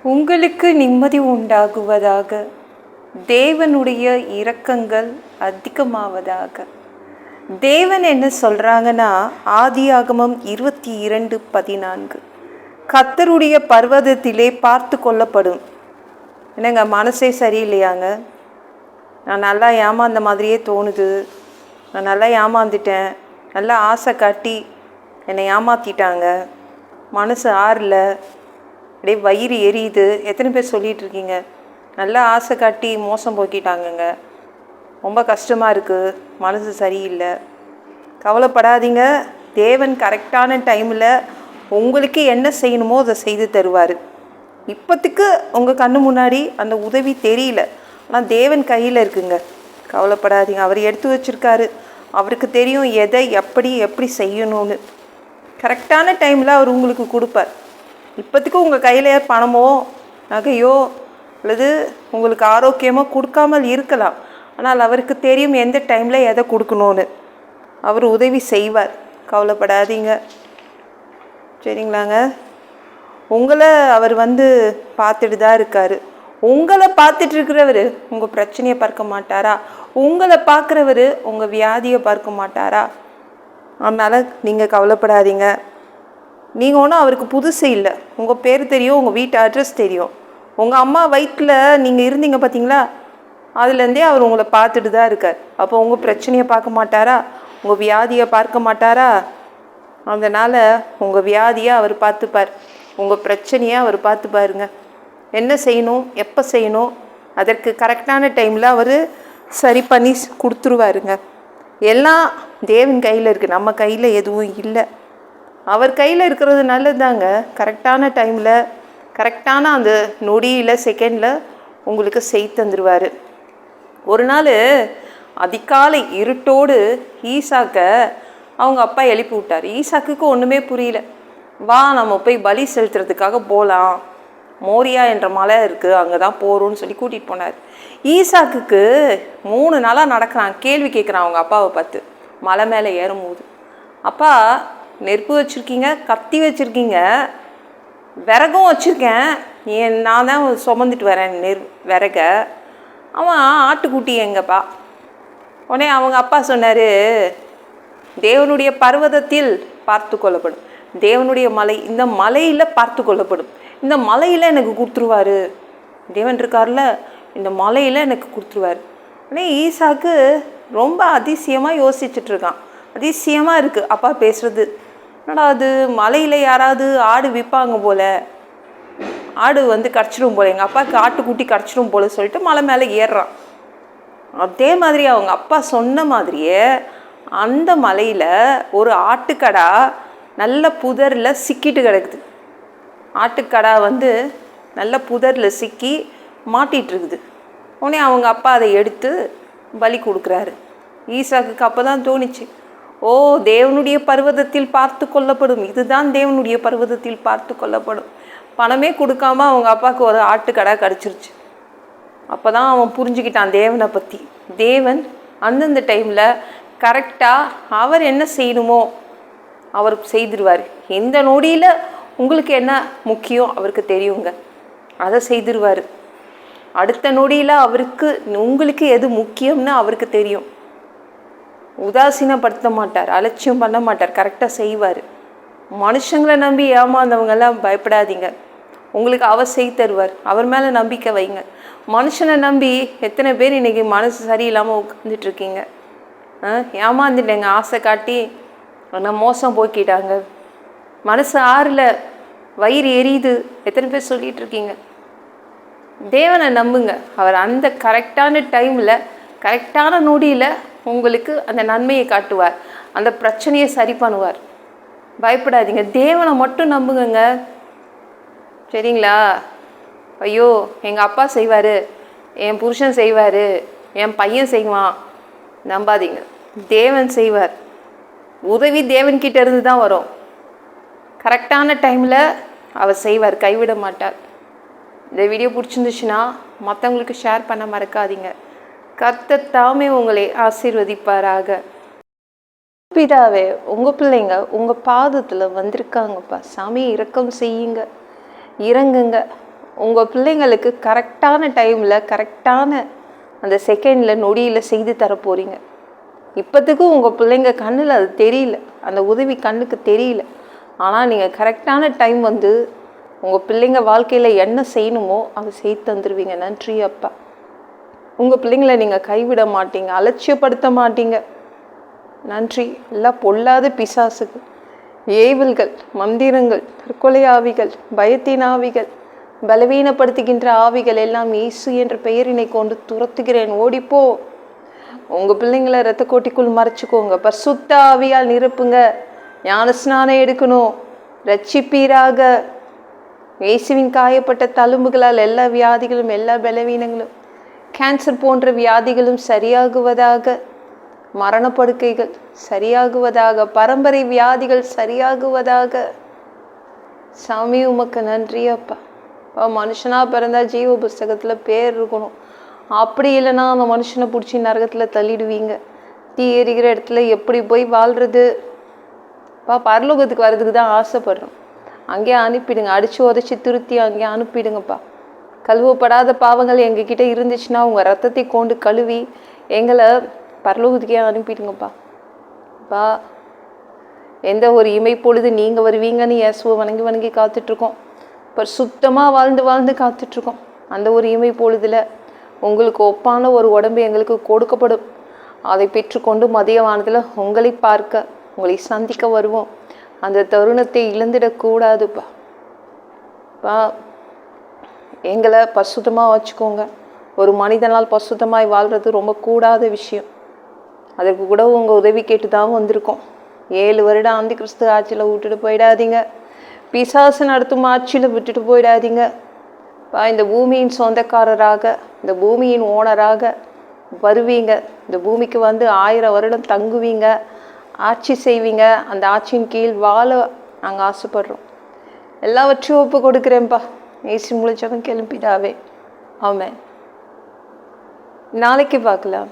உங்களுக்கு நிம்மதி உண்டாகுவதாக. தேவனுடைய இரக்கங்கள் அதிகமாவதாக. தேவன் என்ன சொல்கிறாங்கன்னா, ஆதியாகமம் 22:14, கர்த்தருடைய பர்வதத்திலே பார்த்து கொள்ளப்படும். என்னங்க, மனசே சரியில்லையாங்க? நான் நல்லா ஏமாந்த மாதிரியே தோணுது. நான் நல்லா ஏமாந்துட்டேன். நல்லா ஆசை காட்டி என்னை ஏமாற்றிட்டாங்க. மனசு ஆறல, அப்படியே வயிறு எரியுது. எத்தனை பேர் சொல்லிகிட்ருக்கீங்க, நல்லா ஆசை காட்டி மோசம் போக்கிட்டாங்கங்க, ரொம்ப கஷ்டமாக இருக்குது, மனசு சரியில்லை. கவலைப்படாதீங்க. தேவன் கரெக்டான டைமில் உங்களுக்கு என்ன செய்யணுமோ அதை செய்து தருவார். இப்போத்துக்கு உங்கள் கண்ணு முன்னாடி அந்த உதவி தெரியல, ஆனால் தேவன் கையில் இருக்குங்க. கவலைப்படாதீங்க. அவர் எடுத்து வச்சுருக்காரு. அவருக்கு தெரியும் எதை எப்படி செய்யணும்னு. கரெக்டான டைமில் அவர் உங்களுக்கு கொடுப்பார். இப்போத்துக்கு உங்கள் கையில் பணமோ நகையோ அல்லது உங்களுக்கு ஆரோக்கியமோ கொடுக்காமல் இருக்கலாம், ஆனால் அவருக்கு தெரியும் எந்த டைமில் எதை கொடுக்கணும்னு. அவர் உதவி செய்வார். கவலைப்படாதீங்க, சரிங்களாங்க? உங்களை அவர் பார்த்துட்டு தான் இருக்கார். உங்களை பார்த்துட்டு இருக்கிறவர் உங்கள் பிரச்சனையை பார்க்க மாட்டாரா? உங்களை பார்க்குறவர் உங்கள் வியாதியை பார்க்க மாட்டாரா? அதனால் நீங்கள் கவலைப்படாதீங்க. நீங்கள் ஒன்றும் அவருக்கு புதுசு இல்லை. உங்கள் பேர் தெரியும், உங்கள் வீட்டு அட்ரஸ் தெரியும். உங்கள் அம்மா வயிற்றில் நீங்கள் இருந்தீங்க பார்த்தீங்களா, அதுலேருந்தே அவர் உங்களை பார்த்துட்டு தான் இருக்கார். அப்போ உங்கள் பிரச்சனையை பார்க்க மாட்டாரா? உங்கள் வியாதியை பார்க்க மாட்டாரா? அதனால் உங்கள் வியாதியை அவர் பார்த்துப்பார், உங்கள் பிரச்சனையை அவர் பார்த்துப்பாருங்க. என்ன செய்யணும், எப்போ செய்யணும், அதற்கு கரெக்டான டைமில் அவர் சரி பண்ணி கொடுத்துருவாருங்க. எல்லாம் தேவன் கையில் இருக்குது, நம்ம கையில் எதுவும் இல்லை. அவர் கையில் இருக்கிறது நல்லது தாங்க. கரெக்டான டைமில் கரெக்டான அந்த நொடியில் செகண்டில் உங்களுக்கு செய்து தந்துடுவார். ஒரு நாள் அதிகாலை இருட்டோடு ஈசாக்கை அவங்க அப்பா எழுப்பி விட்டார். ஈசாக்குக்கு ஒன்றுமே புரியல. வா, நம்ம போய் பலி செலுத்துறதுக்காக போகலாம், மோரியா என்ற மலை இருக்குது, அங்கே தான் போகிறோன்னு சொல்லி கூட்டிகிட்டு போனார். ஈசாக்குக்கு 3 நாளாக நடக்கிறான், கேள்வி கேட்குறான் அவங்க அப்பாவை பார்த்து. மலை மேலே ஏறும்போது, அப்பா நெருப்பு வச்சுருக்கீங்க, கத்தி வச்சுருக்கீங்க, விறகும் வச்சுருக்கேன், நான் தான் சுமந்துட்டு வரேன் விறக. அவன் ஆட்டுக்குட்டி எங்கப்பா? உடனே அவங்க அப்பா சொன்னார், தேவனுடைய பர்வதத்தில் பார்த்து கொள்ளப்படும், தேவனுடைய மலை, இந்த மலையில் பார்த்து கொள்ளப்படும், இந்த மலையில் எனக்கு கொடுத்துருவாரு, தேவன் இருக்கார்ல, இந்த மலையில் எனக்கு கொடுத்துருவார். உடனே ஈசாக்கு ரொம்ப அதிசயமாக யோசிச்சுட்ருக்கான். அதிசயமாக இருக்குது அப்பா பேசுகிறது. என்னடா அது, மலையில் யாராவது ஆடு விற்பாங்க போல், ஆடு கடிச்சிடும் போல், எங்கள் அப்பாவுக்கு ஆட்டுக்குட்டி கடிச்சிடும் போல் சொல்லிட்டு மலை மேலே ஏறுறான். அதே மாதிரி அவங்க அப்பா சொன்ன மாதிரியே அந்த மலையில் ஒரு ஆட்டுக்கடா நல்ல புதரில் சிக்கிட்டு கிடக்குது. ஆட்டுக்கடா நல்ல புதரில் சிக்கி மாட்டிகிட்ருக்குது. உடனே அவங்க அப்பா அதை எடுத்து பலி கொடுக்குறாரு. ஈசாக்குக்கு அப்போ தான் தோணிச்சு, ஓ, தேவனுடைய பர்வதத்தில் பார்த்து கொள்ளப்படும், இதுதான் தேவனுடைய பர்வதத்தில் பார்த்து கொள்ளப்படும். பணமே கொடுக்காம அவங்க அப்பாவுக்கு ஒரு ஆட்டுக்கடா கிடச்சிருச்சு. அப்போ தான் அவன் புரிஞ்சுக்கிட்டான் தேவனை பற்றி. தேவன் அந்தந்த டைமில் கரெக்டாக அவர் என்ன செய்யணுமோ அவர் செய்திருவார். எந்த நொடியில் உங்களுக்கு என்ன முக்கியம் அவருக்கு தெரியுங்க, அதை செய்திருவார். அடுத்த நொடியில் அவருக்கு உங்களுக்கு எது முக்கியம்னு அவருக்கு தெரியும். உதாசீனப்படுத்த மாட்டார், அலட்சியம் பண்ண மாட்டார், கரெக்டாக செய்வார். மனுஷங்களை நம்பி ஏமாந்தவங்கெல்லாம் பயப்படாதீங்க, உங்களுக்கு அவர் செய்து தருவார். அவர் மேலே நம்பிக்கை வைங்க. மனுஷனை நம்பி எத்தனை பேர் இன்றைக்கி மனசு சரியில்லாமல் உட்காந்துட்ருக்கீங்க. ஏமாந்துட்டேங்க, ஆசை காட்டி நான் மோசம் போக்கிட்டாங்க, மனசு ஆறல, வயிறு எரியுது, எத்தனை பேர் சொல்லிகிட்டு இருக்கீங்க. தேவனை நம்புங்க. அவர் அந்த கரெக்டான டைமில் கரெக்டான நொடியில் உங்களுக்கு அந்த நன்மையை காட்டுவார், அந்த பிரச்சனையை சரி பண்ணுவார். பயப்படாதீங்க, தேவனை மட்டும் நம்புங்க, சரிங்களா? ஐயோ, எங்கள் அப்பா செய்வார், என் புருஷன் செய்வார், என் பையன் செய்வான், நம்பாதீங்க. தேவன் செய்வார். உதவி தேவன்கிட்ட இருந்து தான் வரும். கரெக்டான டைமில் அவர் செய்வார், கைவிட மாட்டார். இந்த வீடியோ பிடிச்சிருந்துச்சுன்னா மற்றவங்களுக்கு ஷேர் பண்ண மறக்காதீங்க. கர்த்தர் தாமே உங்களை ஆசீர்வதிப்பாராக. பிதாவே, உங்கள் பிள்ளைங்க உங்கள் பாதத்தில் வந்திருக்காங்கப்பா. சாமி, இரக்கம் செய்யுங்க, இறங்குங்க. உங்கள் பிள்ளைங்களுக்கு கரெக்டான டைமில் கரெக்டான அந்த செகண்டில் நொடியில் செய்து தர போகிறீங்க. இப்போத்துக்கும் உங்கள் பிள்ளைங்க கண்ணில் அது தெரியல, அந்த உதவி கண்ணுக்கு தெரியல. ஆனால் நீங்கள் கரெக்டான டைம் வந்து உங்கள் பிள்ளைங்க வாழ்க்கையில் என்ன செய்யணுமோ அதை செய்து தந்துடுவீங்க. நன்றி அப்பா. உங்கள் பிள்ளைங்களை நீங்கள் கைவிட மாட்டீங்க, அலட்சியப்படுத்த மாட்டீங்க. நன்றி. எல்லாம் பொல்லாத பிசாசுக்கு, ஏவல்கள், மந்திரங்கள், தற்கொலை ஆவிகள், பயத்தின் ஆவிகள், பலவீனப்படுத்துகின்ற ஆவிகள் எல்லாம் இயேசு என்ற பெயரினை கொண்டு துரத்துகிறேன். ஓடிப்போ. உங்கள் பிள்ளைங்களை இரத்த கோட்டிக்குள் மறைச்சிக்கோங்க. பரிசுத்த ஆவியால் நிரப்புங்க. ஞான ஸ்நானம் எடுக்கணும். ரட்சிப்பீராக. இயேசுவின் காயப்பட்ட தழும்புகளால் எல்லா வியாதிகளும், எல்லா பலவீனங்களும், கேன்சர் போன்ற வியாதிகளும் சரியாகுவதாக. மரணப்படுக்கைகள் சரியாகுவதாக. பரம்பரை வியாதிகள் சரியாகுவதாக. சாமி உமக்கு நன்றி அப்பா. மனுஷனாக பிறந்தா ஜீவ புஸ்தகத்தில் பேர் இருக்கணும். அப்படி இல்லைன்னா அந்த மனுஷனை பிடிச்சி நரகத்தில் தள்ளிடுவீங்க. தீ எறிகிற இடத்துல எப்படி போய் வாழ்கிறது? பரலோகத்துக்கு வர்றதுக்கு தான் ஆசைப்படுறோம். அங்கேயே அனுப்பிடுங்க. அடித்து உதச்சி திருத்தி அங்கேயே அனுப்பிடுங்கப்பா. கழுவப்படாத பாவங்கள் எங்ககிட்ட இருந்துச்சுன்னா உங்கள் ரத்தத்தை கொண்டு கழுவி எங்களை பரலோகத்துக்கே அனுப்பிடுங்கப்பா. எந்த ஒரு இமை பொழுது நீங்கள் வருவீங்கன்னு இயேசுவை வணங்கி வணங்கி காத்துட்ருக்கோம். இப்போ சுத்தமாக வாழ்ந்து காத்துட்ருக்கோம். அந்த ஒரு இமை பொழுதில் உங்களுக்கு ஒப்பான ஒரு உடம்பு எங்களுக்கு கொடுக்கப்படும். அதை பெற்றுக்கொண்டு மதிய வானத்தில் உங்களை பார்க்க, உங்களை சந்திக்க வருவோம். அந்த தருணத்தை இழந்துடக்கூடாதுப்பா. எங்களை பரிசுத்தமாக வச்சுக்கோங்க. ஒரு மனிதனால் பரிசுத்தமாய் வாழ்கிறது ரொம்ப கூடாத விஷயம். அதற்கு கூட உங்கள் உதவி கேட்டு தான் வந்திருக்கோம். 7 வருடம் ஆந்தி கிறிஸ்து ஆட்சியில் விட்டுட்டு போயிடாதீங்க. பிசாசு நடத்தும் ஆட்சியில் விட்டுட்டு போயிடாதீங்க. இந்த பூமியின் சொந்தக்காரராக, இந்த பூமியின் ஓனராக வருவீங்க. இந்த பூமிக்கு வந்து 1000 வருடம் தங்குவீங்க, ஆட்சி செய்வீங்க. அந்த ஆட்சியின் கீழ் வாழ நாங்கள் ஆசைப்படுறோம். எல்லாவற்றையும் ஒப்பு கொடுக்குறேன்ப்பா. ஏசி முழிச்சவன் கிளம்பிடாவே. ஆமென். நாளைக்கு பார்க்கலாம்.